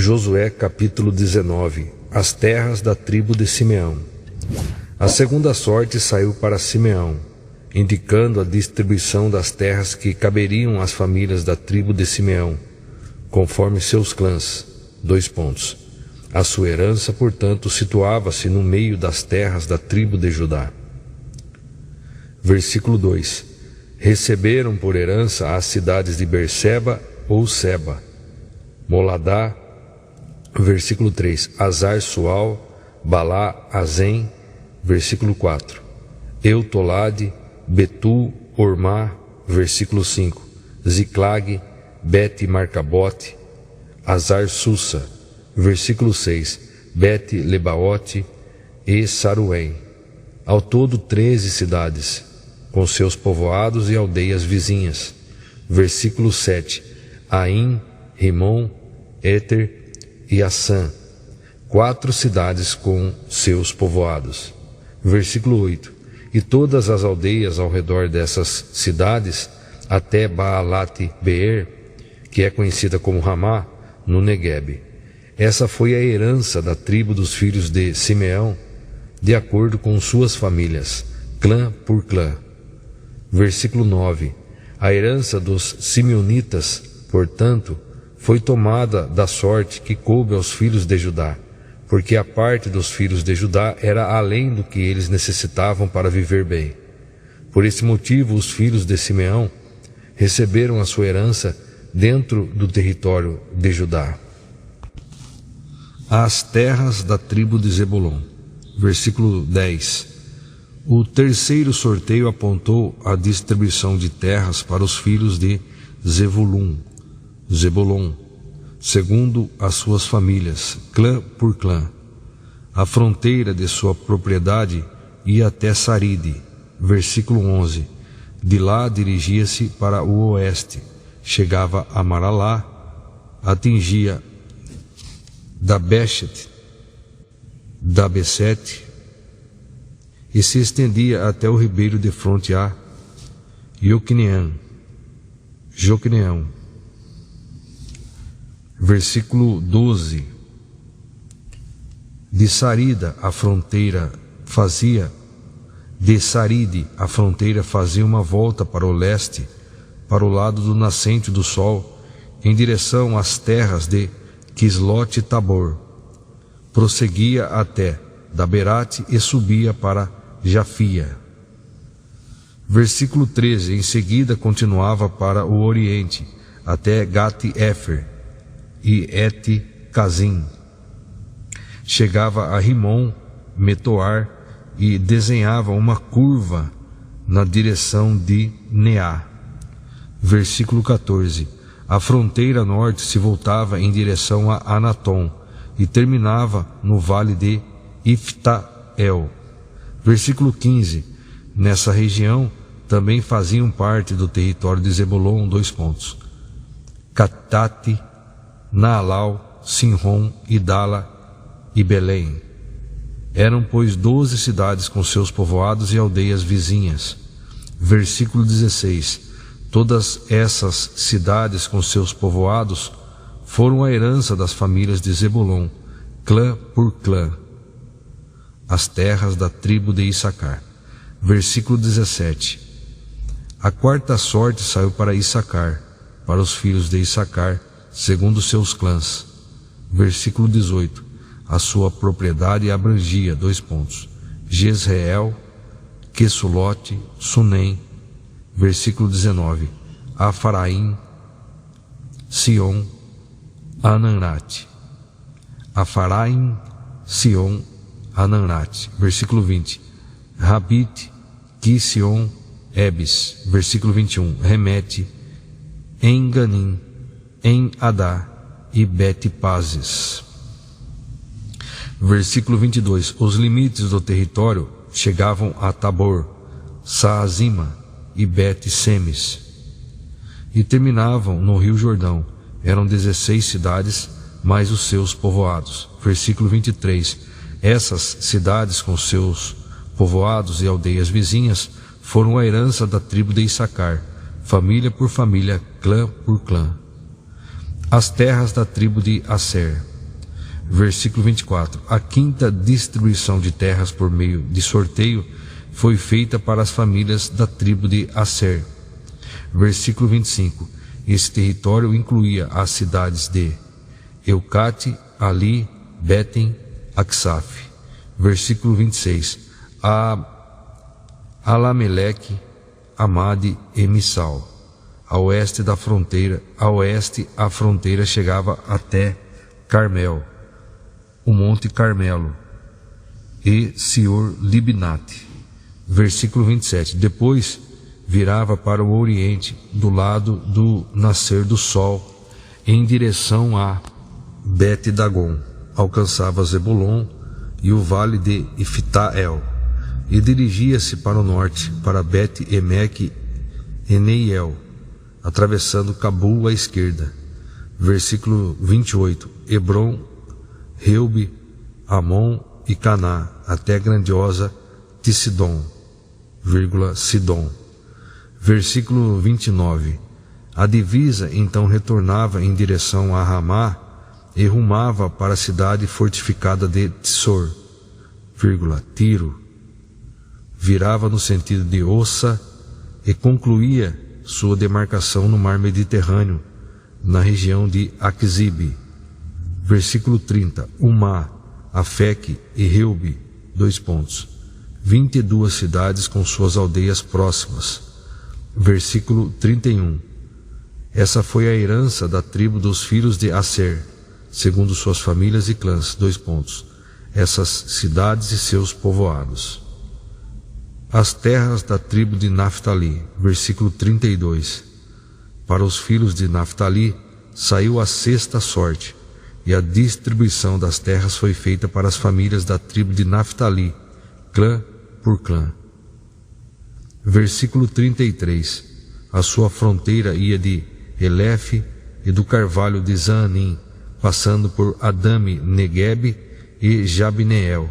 Josué capítulo 19. As terras da tribo de Simeão. A segunda sorte saiu para Simeão, indicando a distribuição das terras que caberiam às famílias da tribo de Simeão, conforme seus clãs. A sua herança, portanto, situava-se no meio das terras da tribo de Judá. Versículo 2. Receberam por herança as cidades de Berseba ou Seba, Moladá. Versículo 3. Azar Sual, Balá, Azem. Versículo 4. Eutolade, Betul, Ormá. Versículo 5. Ziclag, Bet Marcabote, Azar Sussa. Versículo 6. Bet Lebaote e Saruém. Ao todo 13 cidades, com seus povoados e aldeias vizinhas. Versículo 7. Aim, Rimon, Éter e Assã, 4 cidades com seus povoados. Versículo 8. E todas as aldeias ao redor dessas cidades, até Baalat-Beer, que é conhecida como Ramá, no Neguebe. Essa foi a herança da tribo dos filhos de Simeão, de acordo com suas famílias, clã por clã. Versículo 9. A herança dos simeonitas, portanto, foi tomada da sorte que coube aos filhos de Judá, porque a parte dos filhos de Judá era além do que eles necessitavam para viver bem. Por esse motivo, os filhos de Simeão receberam a sua herança dentro do território de Judá. As terras da tribo de Zebulon. Versículo 10. O terceiro sorteio apontou a distribuição de terras para os filhos de Zebulon, segundo as suas famílias, clã por clã. A fronteira de sua propriedade ia até Saride. Versículo 11. De lá dirigia-se para o oeste, chegava a Maralá, atingia Dabeshet, e se estendia até o ribeiro de fronte a Joqueneão. Versículo 12. De Saride a fronteira fazia uma volta para o leste, para o lado do nascente do sol, em direção às terras de Quislote Tabor. Prosseguia até Daberate e subia para Jafia. Versículo 13. Em seguida continuava para o oriente, até Gat-Efer e Et-Cazim. Chegava a Rimon, Metoar, e desenhava uma curva na direção de Neá. Versículo 14. A fronteira norte se voltava em direção a Anatom e terminava no vale de Iftael. Versículo 15. Nessa região também faziam parte do território de Zebulon, Catate, Naalau, Sinrom, Idala e Belém. Eram, pois, 12 cidades com seus povoados e aldeias vizinhas. Versículo 16. Todas essas cidades com seus povoados foram a herança das famílias de Zebulon, clã por clã. As terras da tribo de Issacar. Versículo 17. A quarta sorte saiu para Issacar, para os filhos de Issacar, segundo seus clãs. Versículo 18. A sua propriedade abrangia, Jezreel, Quesulote, Sunem. Versículo 19. Afaraim, Sion, Ananrate. Afaraim, Sion, Ananrate. Versículo 20. Rabite, Quision, Ebes. Versículo 21. Remete, Enganim, Adá e Bet-Pazes. Versículo 22. Os limites do território chegavam a Tabor, Saazima e Bet-Semes, e terminavam no rio Jordão. Eram 16 cidades, mais os seus povoados. Versículo 23. Essas cidades com seus povoados e aldeias vizinhas foram a herança da tribo de Issacar, família por família, clã por clã. As terras da tribo de Asser. Versículo 24. A quinta distribuição de terras por meio de sorteio foi feita para as famílias da tribo de Aser. Versículo 25. Esse território incluía as cidades de Eucate, Ali, Betem, Aksaf. Versículo 26. Alameleque, Amade e Missal. A oeste a fronteira chegava até Carmel, o Monte Carmelo e Sior Libnate. Versículo 27. Depois virava para o oriente, do lado do nascer do sol, em direção a Bet-Dagon. Alcançava Zebulon e o vale de Iftael, e dirigia-se para o norte, para Bet-Emeque e Neiel, atravessando Cabul à esquerda. Versículo 28. Hebron, Reube, Amon e Caná, até a grandiosa Tissidom, Sidom. Versículo 29. A divisa então retornava em direção a Ramá e rumava para a cidade fortificada de Tsor, Tiro. Virava no sentido de Ossa e concluía sua demarcação no mar Mediterrâneo, na região de Aquzibe. Versículo 30. Umá, Afeque e Reube, 22 cidades com suas aldeias próximas. Versículo 31. Essa foi a herança da tribo dos filhos de Aser, segundo suas famílias e clãs. Essas cidades e seus povoados. As terras da tribo de Naftali. Versículo 32. Para os filhos de Naftali saiu a sexta sorte, e a distribuição das terras foi feita para as famílias da tribo de Naftali, clã por clã. Versículo 33. A sua fronteira ia de Elefe e do carvalho de Zaanim, passando por Adame, Neguebe e Jabneel,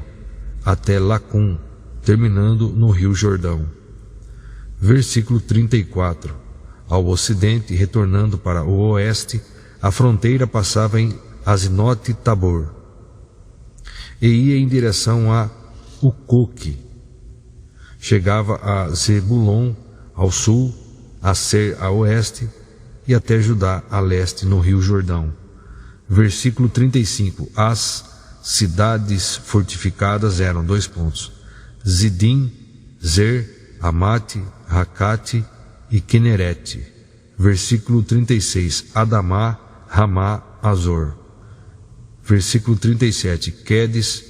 até Lacum, terminando no rio Jordão. Versículo 34. Ao ocidente, retornando para o oeste, a fronteira passava em Azinote Tabor e ia em direção a Ucoque. Chegava a Zebulon ao sul, a Ser a oeste e até Judá a leste no rio Jordão. Versículo 35. As cidades fortificadas eram: Zidim, Zer, Amate, Racate e Quenerete. Versículo 36. Adamá, Ramá, Azor. Versículo 37. Quedes,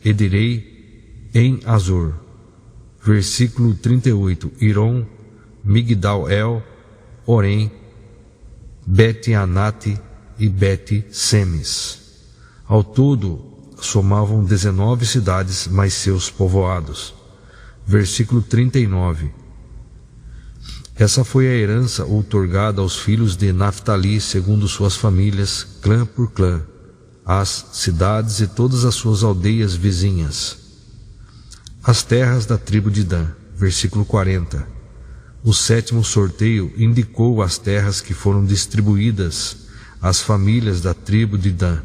Edirei, em Azor. Versículo 38. Irom, Migdal-El, Orém, Bet-Anate e Bet-Semes. Ao todo, somavam 19 cidades, mais seus povoados. Versículo 39. Essa foi a herança outorgada aos filhos de Naftali, segundo suas famílias, clã por clã, as cidades e todas as suas aldeias vizinhas. As terras da tribo de Dan. Versículo 40. O sétimo sorteio indicou as terras que foram distribuídas às famílias da tribo de Dan.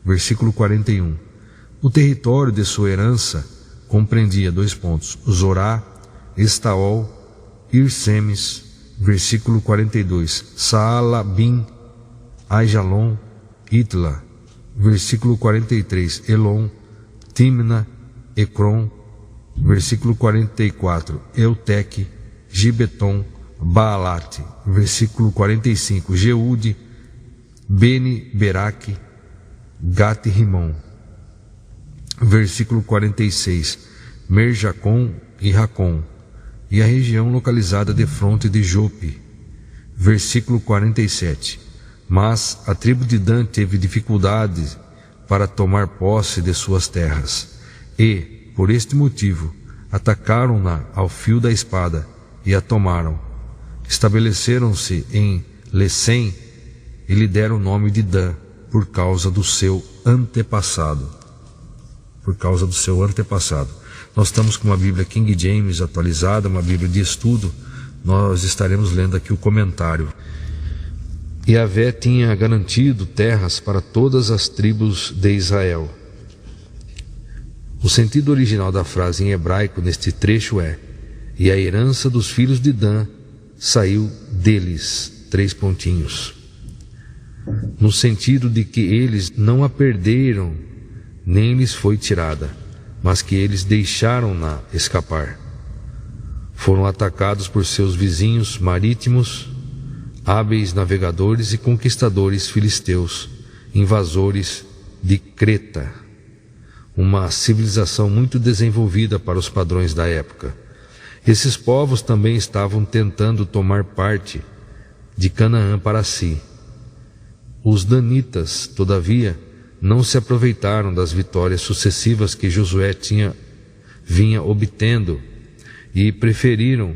Versículo 41. O território de sua herança compreendia: Zorá, Estaol, Irsemes. Versículo 42. Saalabim, Aijalon, Itla. Versículo 43. Elon, Timna, Ecrom. Versículo 44. Euteque, Gibeton, Baalate. Versículo 45. Jeude, Beni-Beraque, Gat-Rimon. Versículo 46. Merjacom e Racom, e a região localizada defronte de Jope. Versículo 47. Mas a tribo de Dan teve dificuldade para tomar posse de suas terras, e, por este motivo, atacaram-na ao fio da espada e a tomaram. Estabeleceram-se em Lesem e lhe deram o nome de Dan, por causa do seu antepassado. Nós estamos com uma Bíblia King James atualizada, uma Bíblia de estudo. Nós estaremos lendo aqui o comentário. Yahvé tinha garantido terras para todas as tribos de Israel. O sentido original da frase em hebraico neste trecho é: e a herança dos filhos de Dan saiu deles, 3 pontinhos. No sentido de que eles não a perderam, nem lhes foi tirada, mas que eles deixaram-na escapar. Foram atacados por seus vizinhos marítimos, hábeis navegadores e conquistadores filisteus, invasores de Creta, uma civilização muito desenvolvida para os padrões da época. Esses povos também estavam tentando tomar parte de Canaã para si. Os danitas, todavia, não se aproveitaram das vitórias sucessivas que Josué vinha obtendo e preferiram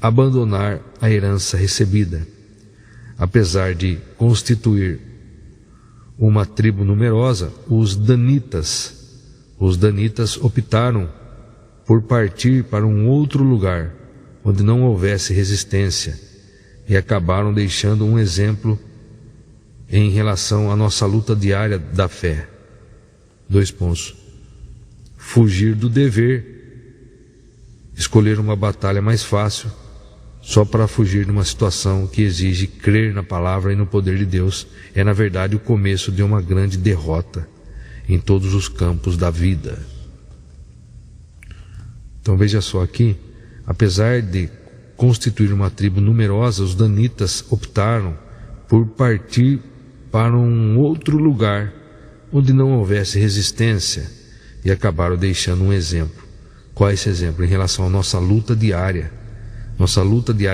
abandonar a herança recebida. Apesar de constituir uma tribo numerosa, os danitas optaram por partir para um outro lugar onde não houvesse resistência e acabaram deixando um exemplo em relação à nossa luta diária da fé. 2 pontos. Fugir do dever, escolher uma batalha mais fácil, só para fugir de uma situação que exige crer na palavra e no poder de Deus, é na verdade o começo de uma grande derrota em todos os campos da vida. Então veja só aqui, apesar de constituir uma tribo numerosa, os danitas optaram por partir para um outro lugar onde não houvesse resistência e acabaram deixando um exemplo. Qual é esse exemplo? Em relação à nossa luta diária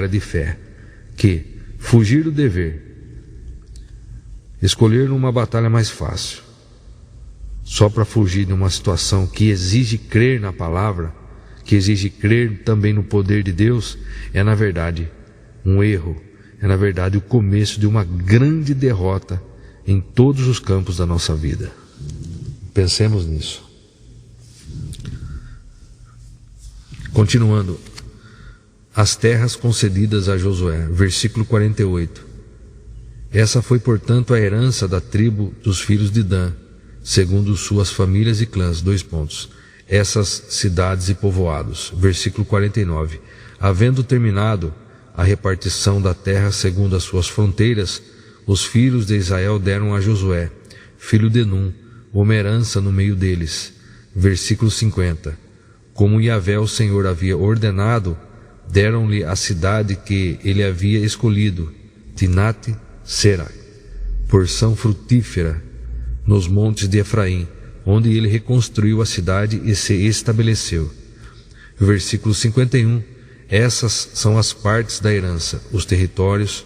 de fé, que fugir do dever, escolher uma batalha mais fácil, só para fugir de uma situação que exige crer na palavra, que exige crer também no poder de Deus, é na verdade um erro, é na verdade o começo de uma grande derrota em todos os campos da nossa vida. Pensemos nisso. Continuando, as terras concedidas a Josué, versículo 48. Essa foi, portanto, a herança da tribo dos filhos de Dan, segundo suas famílias e clãs, 2 pontos. Essas cidades e povoados, versículo 49. Havendo terminado a repartição da terra segundo as suas fronteiras, os filhos de Israel deram a Josué, filho de Num, uma herança no meio deles. Versículo 50. Como Yahvé o Senhor havia ordenado, deram-lhe a cidade que ele havia escolhido, Timnat-Será, porção frutífera, nos montes de Efraim, onde ele reconstruiu a cidade e se estabeleceu. Versículo 51. Essas são as partes da herança, os territórios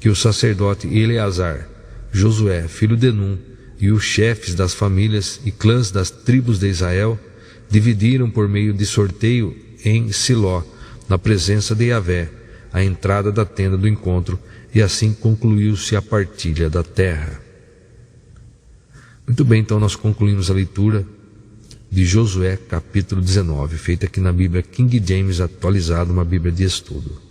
que o sacerdote Eleazar, Josué, filho de Num, e os chefes das famílias e clãs das tribos de Israel dividiram por meio de sorteio em Siló, na presença de Yahvé, a entrada da tenda do encontro, e assim concluiu-se a partilha da terra. Muito bem, então nós concluímos a leitura de Josué capítulo 19, feita aqui na Bíblia King James atualizada, uma Bíblia de estudo.